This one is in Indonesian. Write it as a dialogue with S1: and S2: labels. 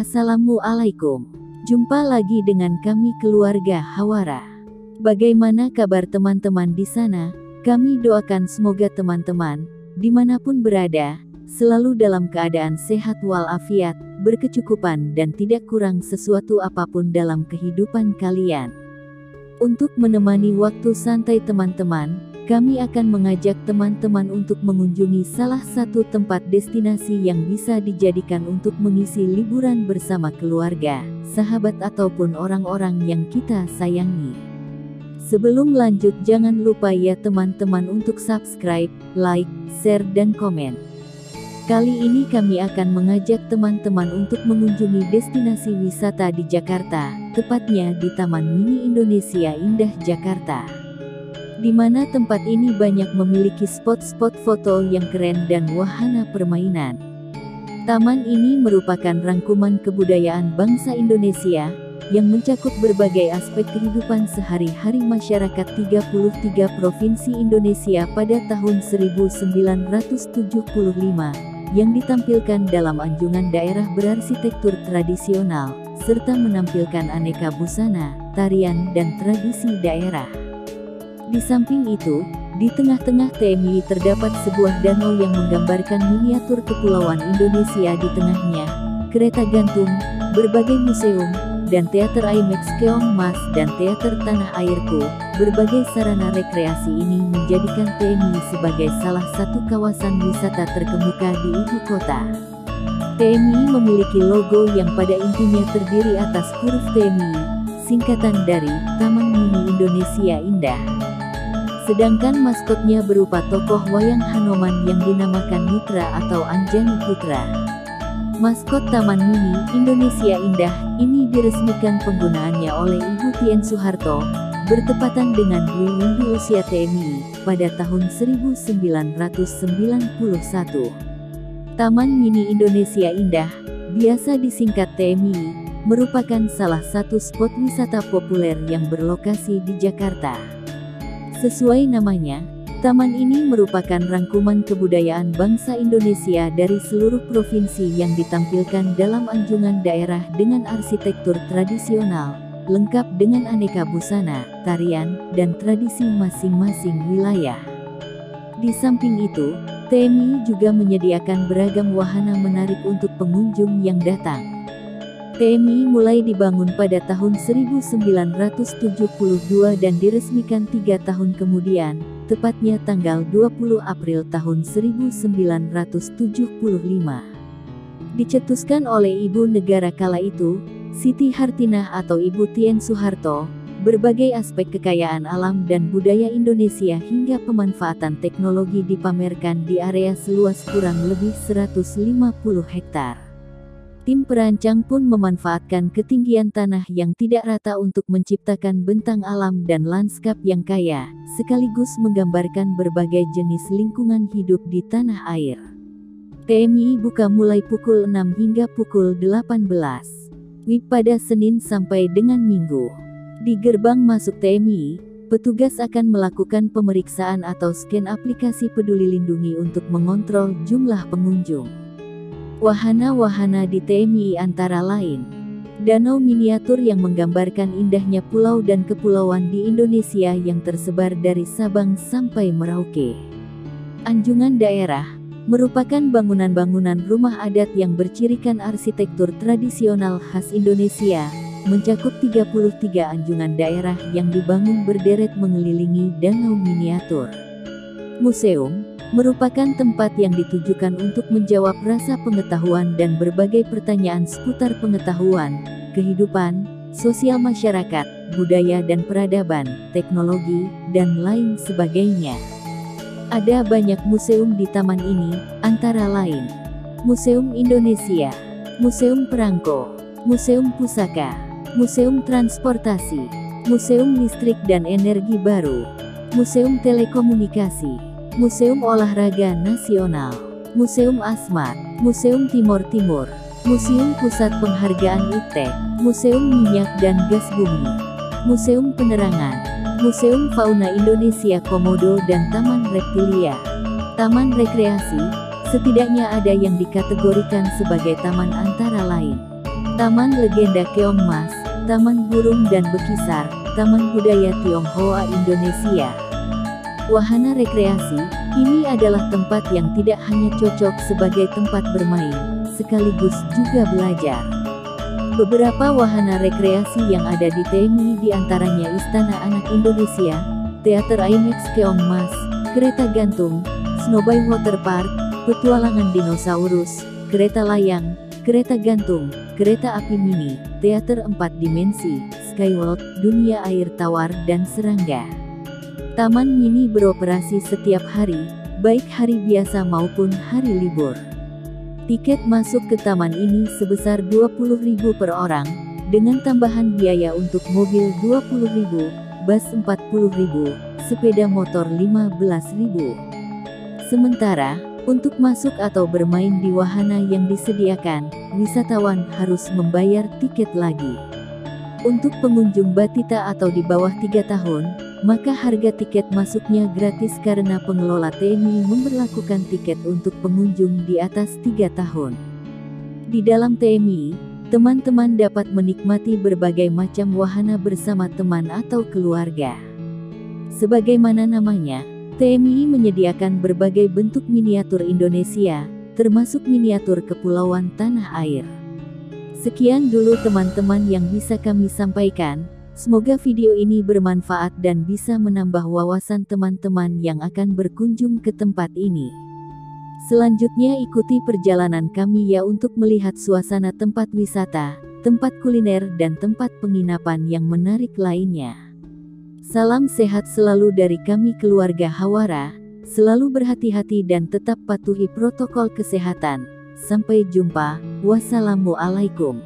S1: Assalamualaikum. Jumpa lagi dengan kami keluarga Hawara. Bagaimana kabar teman-teman di sana? Kami doakan semoga teman-teman, dimanapun berada, selalu dalam keadaan sehat walafiat, berkecukupan dan tidak kurang sesuatu apapun dalam kehidupan kalian. Untuk menemani waktu santai teman-teman, kami akan mengajak teman-teman untuk mengunjungi salah satu tempat destinasi yang bisa dijadikan untuk mengisi liburan bersama keluarga, sahabat ataupun orang-orang yang kita sayangi. Sebelum lanjut jangan lupa ya teman-teman untuk subscribe, like, share dan komen. Kali ini kami akan mengajak teman-teman untuk mengunjungi destinasi wisata di Jakarta, tepatnya di Taman Mini Indonesia Indah Jakarta. Di mana tempat ini banyak memiliki spot-spot foto yang keren dan wahana permainan. Taman ini merupakan rangkuman kebudayaan bangsa Indonesia, yang mencakup berbagai aspek kehidupan sehari-hari masyarakat 33 provinsi Indonesia pada tahun 1975, yang ditampilkan dalam anjungan daerah berarsitektur tradisional, serta menampilkan aneka busana, tarian dan tradisi daerah. Di samping itu, di tengah-tengah TMI terdapat sebuah danau yang menggambarkan miniatur kepulauan Indonesia di tengahnya, kereta gantung, berbagai museum, dan teater IMAX Keong Mas dan teater Tanah Airku. Berbagai sarana rekreasi ini menjadikan TMI sebagai salah satu kawasan wisata terkemuka di ibu kota. TMI memiliki logo yang pada intinya terdiri atas huruf TMI, singkatan dari Taman Mini Indonesia Indah. Sedangkan maskotnya berupa tokoh wayang Hanoman yang dinamakan Mitra atau Anjani Putra. Maskot Taman Mini Indonesia Indah ini diresmikan penggunaannya oleh Ibu Tien Soeharto, bertepatan dengan Dwi Windu usia TMI, pada tahun 1991. Taman Mini Indonesia Indah, biasa disingkat TMI, merupakan salah satu spot wisata populer yang berlokasi di Jakarta. Sesuai namanya, taman ini merupakan rangkuman kebudayaan bangsa Indonesia dari seluruh provinsi yang ditampilkan dalam anjungan daerah dengan arsitektur tradisional, lengkap dengan aneka busana, tarian, dan tradisi masing-masing wilayah. Di samping itu, TMI juga menyediakan beragam wahana menarik untuk pengunjung yang datang. TMI mulai dibangun pada tahun 1972 dan diresmikan 3 tahun kemudian, tepatnya tanggal 20 April tahun 1975. Dicetuskan oleh Ibu Negara kala itu, Siti Hartinah atau Ibu Tien Soeharto, berbagai aspek kekayaan alam dan budaya Indonesia hingga pemanfaatan teknologi dipamerkan di area seluas kurang lebih 150 hektar. Tim perancang pun memanfaatkan ketinggian tanah yang tidak rata untuk menciptakan bentang alam dan lanskap yang kaya, sekaligus menggambarkan berbagai jenis lingkungan hidup di tanah air. TMI buka mulai pukul 6 hingga pukul 18 WIB pada Senin sampai dengan Minggu. Di gerbang masuk TMI, petugas akan melakukan pemeriksaan atau scan aplikasi Peduli Lindungi untuk mengontrol jumlah pengunjung. Wahana-wahana di TMI antara lain danau miniatur yang menggambarkan indahnya pulau dan kepulauan di Indonesia yang tersebar dari Sabang sampai Merauke. Anjungan daerah merupakan bangunan-bangunan rumah adat yang bercirikan arsitektur tradisional khas Indonesia, mencakup 33 anjungan daerah yang dibangun berderet mengelilingi danau miniatur. Museum merupakan tempat yang ditujukan untuk menjawab rasa pengetahuan dan berbagai pertanyaan seputar pengetahuan, kehidupan, sosial masyarakat, budaya dan peradaban, teknologi, dan lain sebagainya. Ada banyak museum di taman ini, antara lain Museum Indonesia, Museum Perangko, Museum Pusaka, Museum Transportasi, Museum Listrik dan Energi Baru, Museum Telekomunikasi, Museum Olahraga Nasional, Museum Asmat, Museum Timor Timur, Museum Pusat Penghargaan IPTEK, Museum Minyak dan Gas Bumi, Museum Penerangan, Museum Fauna Indonesia Komodo dan Taman Reptilia. Taman rekreasi, setidaknya ada yang dikategorikan sebagai taman antara lain Taman Legenda Keongmas, Taman Burung dan Bekisar, Taman Budaya Tionghoa Indonesia. Wahana rekreasi, ini adalah tempat yang tidak hanya cocok sebagai tempat bermain, sekaligus juga belajar. Beberapa wahana rekreasi yang ada di TMI diantaranya Istana Anak Indonesia, Teater IMAX Keongmas, Kereta Gantung, Snowboy Water Park, Petualangan Dinosaurus, Kereta Layang, Kereta Gantung, Kereta Api Mini, Teater 4 Dimensi, Skyworld, Dunia Air Tawar dan Serangga. Taman mini beroperasi setiap hari, baik hari biasa maupun hari libur. Tiket masuk ke taman ini sebesar Rp20.000 per orang, dengan tambahan biaya untuk mobil Rp20.000, bus Rp40.000, sepeda motor Rp15.000. Sementara, untuk masuk atau bermain di wahana yang disediakan, wisatawan harus membayar tiket lagi. Untuk pengunjung batita atau di bawah 3 tahun, maka harga tiket masuknya gratis karena pengelola TMI memberlakukan tiket untuk pengunjung di atas 3 tahun. Di dalam TMI, teman-teman dapat menikmati berbagai macam wahana bersama teman atau keluarga. Sebagaimana namanya, TMI menyediakan berbagai bentuk miniatur Indonesia, termasuk miniatur kepulauan tanah air. Sekian dulu teman-teman yang bisa kami sampaikan. Semoga video ini bermanfaat dan bisa menambah wawasan teman-teman yang akan berkunjung ke tempat ini. Selanjutnya ikuti perjalanan kami ya untuk melihat suasana tempat wisata, tempat kuliner dan tempat penginapan yang menarik lainnya. Salam sehat selalu dari kami keluarga Hawara, selalu berhati-hati dan tetap patuhi protokol kesehatan. Sampai jumpa, wassalamualaikum.